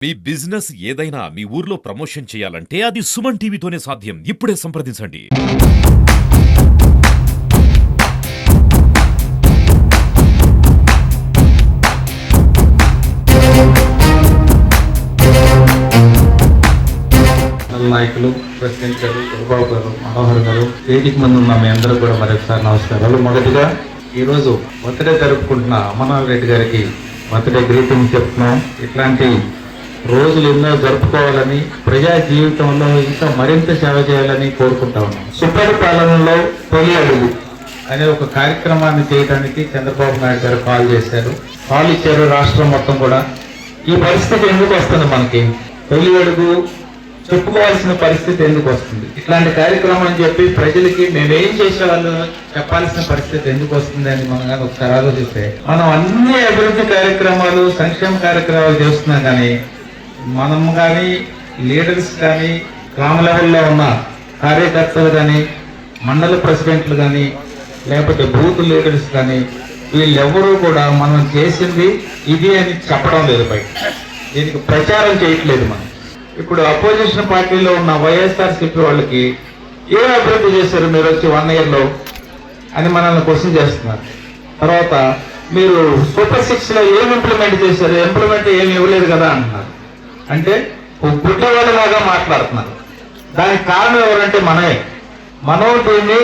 మీ business ఏదైనా మీ ఊర్లో promotion చేయాలంటే అది సుమన్ టీవీతోనే సాధ్యం. ఇప్పుడే సంప్రదించండి. నాయకులు, ప్రెసిడెంట్ గారు, చంద్రబాబు గారు, మనోహర్ గారు, వేదిక మంది ఉన్న మీ అందరూ కూడా మరొకసారి నమస్కారాలు. మొదటిగా ఈరోజు బర్త్డే జరుపుకుంటున్న అమర్నాథ్ రెడ్డి గారికి బర్త్డే గ్రీటింగ్ చెప్తున్నాం. ఇట్లాంటి రోజులు ఎన్నో జరుపుకోవాలని, ప్రజా జీవితంలో ఇంకా మరింత సేవ చేయాలని కోరుకుంటా ఉన్నాం. సుపరిపాలనలో తొలి అడుగు అనే ఒక కార్యక్రమాన్ని చేయడానికి చంద్రబాబు నాయుడు గారు కాల్ చేశారు, కాల్ ఇచ్చారు. రాష్ట్రం మొత్తం కూడా ఈ పరిస్థితి ఎందుకు వస్తుంది, మనకి తొలి అడుగు చెప్పుకోవాల్సిన పరిస్థితి ఎందుకు వస్తుంది, ఇట్లాంటి కార్యక్రమం అని చెప్పి ప్రజలకి మేమేం చేసేవాళ్ళు చెప్పాల్సిన పరిస్థితి ఎందుకు వస్తుంది అని మనం కానీ ఒకసారి ఆలోచిస్తే, మనం అన్ని అభివృద్ధి కార్యక్రమాలు, సంక్షేమ కార్యక్రమాలు చేస్తున్నాం. కానీ మనం కానీ, లీడర్స్ కానీ, గ్రామ లెవెల్లో ఉన్న కార్యకర్తలు కానీ, మండల ప్రెసిడెంట్లు కానీ, లేకపోతే బూత్ లీడర్స్ కానీ, వీళ్ళెవరూ కూడా మనం చేసింది ఇది అని చెప్పడం లేదు, బయట దీనికి ప్రచారం చేయట్లేదు. మనం ఇప్పుడు అపోజిషన్ పార్టీలో ఉన్న వైఎస్ఆర్సీపీ వాళ్ళకి ఏ అభివృద్ధి చేశారు మీరు వచ్చి 1 yearలో అని మనల్ని క్వశ్చన్ చేస్తున్నారు. తర్వాత మీరు సూపర్ 6 లో ఏం ఇంప్లిమెంట్ చేశారు, ఇంప్లిమెంట్ ఏమి ఇవ్వలేదు కదా అంటున్నారు. అంటే గుడ్డవాళ్ళలాగా మాట్లాడుతున్నారు. దానికి కారణం ఎవరంటే మనం దీన్ని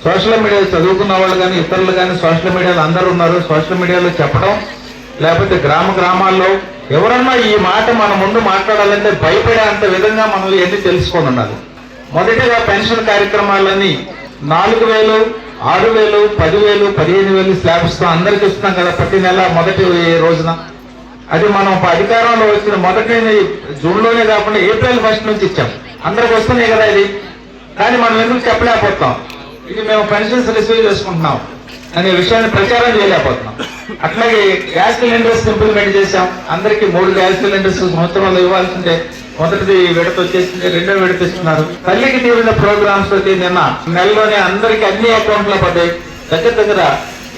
సోషల్ మీడియా చదువుకున్న వాళ్ళు కానీ, ఇతరులు కానీ, సోషల్ మీడియాలో అందరూ ఉన్నారు. సోషల్ మీడియాలో చెప్పడం, లేకపోతే గ్రామాల్లో ఎవరన్నా ఈ మాట మన ముందు మాట్లాడాలంటే భయపడే అంత విధంగా మనం ఎన్ని తెలుసుకొని ఉండాలి. మొదటిగా పెన్షన్ కార్యక్రమాలన్నీ 4,000, 6,000, 10,000, 15,000 స్లాబ్స్ తో అందరికి ఇస్తున్నాం కదా ప్రతి నెల మొదటి రోజున. అది మనం అధికారంలో వచ్చిన మొదటి జూన్లోనే కాకుండా April 1st నుంచి ఇచ్చాం. అందరికి వస్తున్నాయి కదా ఇది. కానీ మనం ఎందుకు చెప్పలేకపోతున్నాం, ఇది మేము పెన్షన్స్ రిసీవ్ చేసుకుంటున్నాం అనే విషయాన్ని ప్రచారం చేయలేకపోతున్నాం. అట్లాగే గ్యాస్ సిలిండర్స్ ఇంప్లిమెంట్ చేశాం. అందరికి 3 గ్యాస్ సిలిండర్స్ సంవత్సరంలో ఇవ్వాల్సిందే మొదటిది విడత వచ్చేసింది, 2వ విడత ఇస్తున్నారు. తల్లికి తీరిన ప్రోగ్రామ్స్ నిన్న నెలలోనే అందరికి అన్ని అకౌంట్లో పడ్డాయి. దగ్గర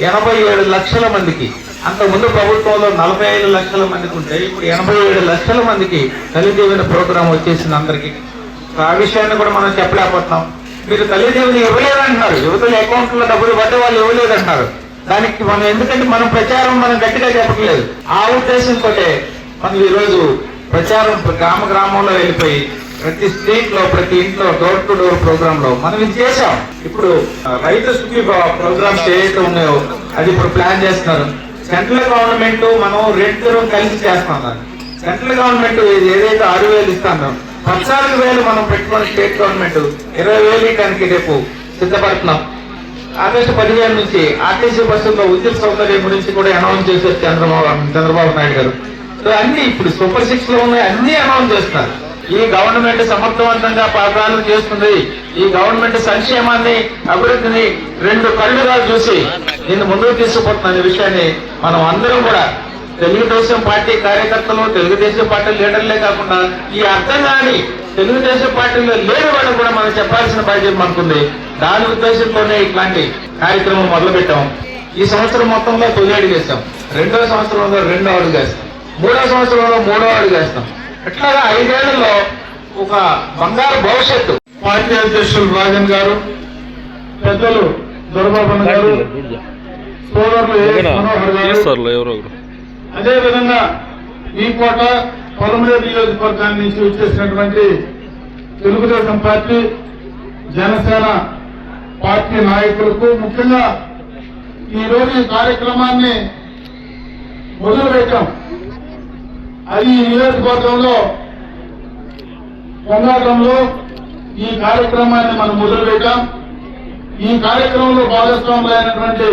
87 లక్షల మందికి. అంతకుముందు ప్రభుత్వంలో 45 లక్షల మందికి ఉంటే ఇప్పుడు 87 లక్షల మందికి తల్లి దీవెన ప్రోగ్రాం వచ్చేసింది అందరికి. ఆ విషయాన్ని కూడా మనం చెప్పలేకపోతున్నాం. మీరు తల్లి దీవెన ఇవ్వలేదంటున్నారు, యువతల అకౌంట్లో డబ్బులు పడ్డ వాళ్ళు ఇవ్వలేదంటున్నారు. దానికి మనం ఎందుకంటే మనం ప్రచారం గట్టిగా చెప్పట్లేదు. ఆ ఉద్దేశంతో మనం ఈరోజు ప్రచారం గ్రామంలో వెళ్ళిపోయి ప్రతి స్ట్రీట్ లో, ప్రతి ఇంట్లో డోర్ టు డోర్ ప్రోగ్రామ్ లో మనం ఇది చేశాం. ఇప్పుడు రైతు సుఖీ ప్రోగ్రామ్స్ ఏదైతే ఉన్నాయో అది ఇప్పుడు ప్లాన్ చేస్తున్నారు. సెంట్రల్ గవర్నమెంట్ మనం 2 కలిసి చేస్తున్నాం. సెంట్రల్ గవర్నమెంట్ ఏదైతే 6,000 ఇస్తామో 14,000 మనం పెట్టుకుని స్టేట్ గవర్నమెంట్ 20,000 దానికి రేపు సిద్ధపడుతున్నాం. ఆగస్టు 15 నుంచి ఆర్టీసీ బస్సుల్లో ఉచిత సౌకర్యం గురించి కూడా అనౌన్స్ చేశారు చంద్రబాబు నాయుడు గారు. అన్ని ఇప్పుడు సూపర్ 6 లో ఉన్నాయి, అన్ని అనౌన్స్ చేస్తున్నారు. ఈ గవర్నమెంట్ సమర్థవంతంగా పాలన చేస్తుంది. ఈ గవర్నమెంట్ సంక్షేమాన్ని, అభివృద్ధిని 2 కళ్ళుగా చూసి దీన్ని ముందుకు తీసుకుపోతున్న విషయాన్ని మనం అందరం కూడా, తెలుగుదేశం పార్టీ కార్యకర్తలు, తెలుగుదేశం పార్టీ లీడర్లే కాకుండా ఈ అర్థం కాని తెలుగుదేశం పార్టీలో లేని వాళ్ళకు కూడా మనం చెప్పాల్సిన బాధ్యత మనకుంది. దాని ఉద్దేశంతోనే ఇట్లాంటి కార్యక్రమం మొదలుపెట్టాం. ఈ సంవత్సరం మొత్తంలో తొలి అడుగు వేస్తాం, 2వ సంవత్సరంలో 2వ అడుగు వేస్తాం, 3వ సంవత్సరంలో 3వ అడుగు వేస్తాం. అట్లాగా 5 ఏళ్లలో ఒక బంగారు భవిష్యత్తు. పార్టీ అధ్యక్షులు రాజన్ గారు, పెద్దలు దొరబాబు గారు, సోదరులు మనోహర్ గారు, అదే విధంగా ఈ కోట పొలంలో నియోజకవర్గాన్ని నుంచి వచ్చేసినటువంటి తెలుగుదేశం పార్టీ, జనసేన పార్టీ నాయకులకు, ముఖ్యంగా ఈరోజు ఈ కార్యక్రమాన్ని మొదలుపెట్టాం. అది ఈ నియోజకవర్గంలో పొంగాటంలో ఈ కార్యక్రమాన్ని మనం మొదలుపెట్టాం. ఈ కార్యక్రమంలో భాగస్వాములైనటువంటి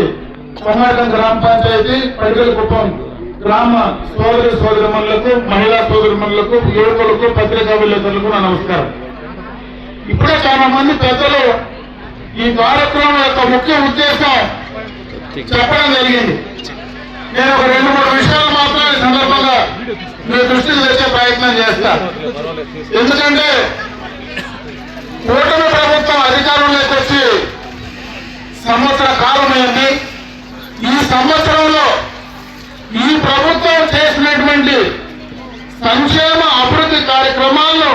పొంగాటం గ్రామ పంచాయతీ, పడిగలకుప్పం గ్రామ సోదరిమణులకు, మహిళా సోదరిమణులకు, యువకులకు, పత్రికా విలేకరులకు నా నమస్కారం. ఇప్పుడే చాలా మంది పెద్దలు ఈ కార్యక్రమం యొక్క ముఖ్య ఉద్దేశం చెప్పడం జరిగింది. నేను ఒక 2-3 విషయాలు మాత్రం ఈ సందర్భంగా మీ దృష్టికి తెచ్చే ప్రయత్నం చేస్తాను. ఎందుకంటే కూటమి ప్రభుత్వం అధికారంలోకి వచ్చి సంవత్సర కాలమైంది. ఈ సంవత్సరంలో ఈ ప్రభుత్వం చేసినటువంటి సంక్షేమ అభివృద్ధి కార్యక్రమాలను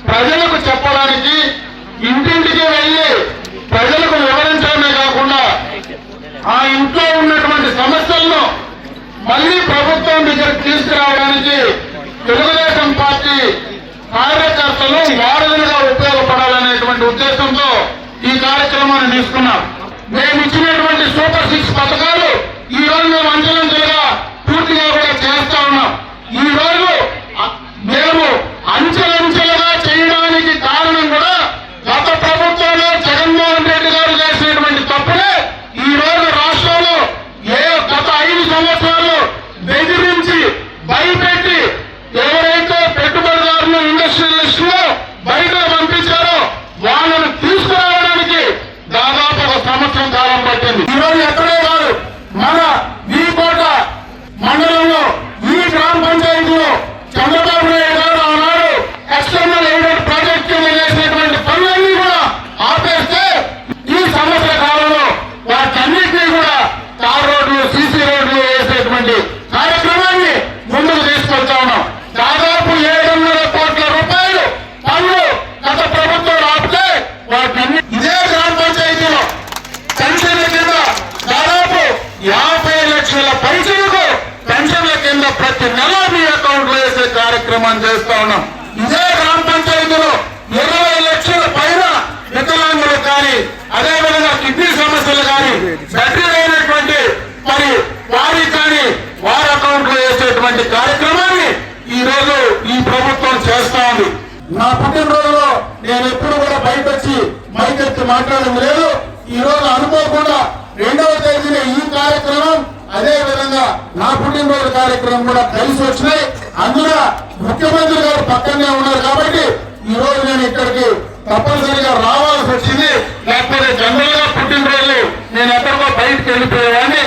ప్రజలకు చెప్పడానికి ఇంటింటికి వెళ్ళి ప్రజలకు వివరించడమే కాకుండా ఆ ఇంట్లో ఉన్నటువంటి సమస్యలను మళ్ళీ ప్రభుత్వం దగ్గరకు తీసుకురావడానికి తెలుగుదేశం పార్టీ కార్యకర్తలు వారధులుగా ఉపయోగపడాలనేటువంటి ఉద్దేశంతో ఈ కార్యక్రమాన్ని తీసుకున్నాం. మేము ఇచ్చినటువంటి సూపర్ 6 పథకాలు ఈ రోజు మేము అంచెలంచెలుగా పూర్తిగా కూడా చేస్తా ఉన్నాం. ఈ రోజు మేము అంచెలంచెలుగా చేయడానికి కారణం కూడా గత ప్రభుత్వంలో జగన్మోహన్ రెడ్డి గారు చేసినటువంటి తప్పులే ఈ రోజు రాష్ట్రంలో గత 5 సంవత్సరాలు బెదిరించి భయపెట్టి ఎవరైతే పెట్టుబడిదారులు ఇండస్ట్రియలిస్టులు బయట పంపించారో వాళ్ళను తీసుకురావడానికి దాదాపు 1 సంవత్సరం కాలం పట్టింది. ఈరోజు ఎక్కడే కాదు, మన వీకోట మండలంలో ఈ గ్రామ పంచాయతీలో చంద్రబాబు నాయుడు గారు ఆనాడు ఎక్స్టర్నల్ ఎయిడెడ్ ప్రాజెక్ట్ కింద చేసినటువంటి పనులన్నీ కూడా ఆపేస్తే ఈ సంవత్సర కాలంలో వాటన్నిటినీ కూడా తార్ రోడ్లు, సీసీ రోడ్లు వేసేటువంటి కార్యక్రమాన్ని ముందుకు తీసుకొస్తా ఉన్నాం. దాదాపు 700 కోట్ల రూపాయలు పనులు గత ప్రభుత్వం ఆపితే వాటిని ఇదే గ్రామ పంచాయతీలో పెన్షన్ల కింద దాదాపు 50 లక్షల పైసలకు పెన్షన్ల కింద ప్రతి నెల మీ అకౌంట్ లో వేసే కార్యక్రమం చేస్తా ఉన్నాం. ఇదే గ్రామ పంచాయతీలో 20 లక్షల పైన వికలాంగులు కానీ అదేవిధంగా కిడ్నీ సమస్యలు కానీ బ్యాటరీ అయినటువంటి మరి వారికి కానీ వారి అకౌంట్ లో వేసేటువంటి కార్యక్రమాన్ని ఈ రోజు ఈ ప్రభుత్వం చేస్తా ఉంది. నా పుట్టినరోజులో నేను ఎప్పుడు కూడా బయట వచ్చి మైక్ ఎత్తి మాట్లాడడం లేదు. ఈ రోజు అనుకోకుండా 2వ తేదీన ఈ కార్యక్రమం అదే విధంగా నా పుట్టినరోజు కార్యక్రమం కూడా కలిసి వచ్చినాయి. అందులో ముఖ్యమంత్రి గారు పక్కనే ఉన్నారు కాబట్టి ఈ రోజు నేను ఇక్కడికి తప్పనిసరిగా రావాల్సి వచ్చింది. లేకపోతే జనరల్ గా పుట్టినరోజు నేను ఎక్కడికో బయటకు వెళ్ళిపోయేవాడిని.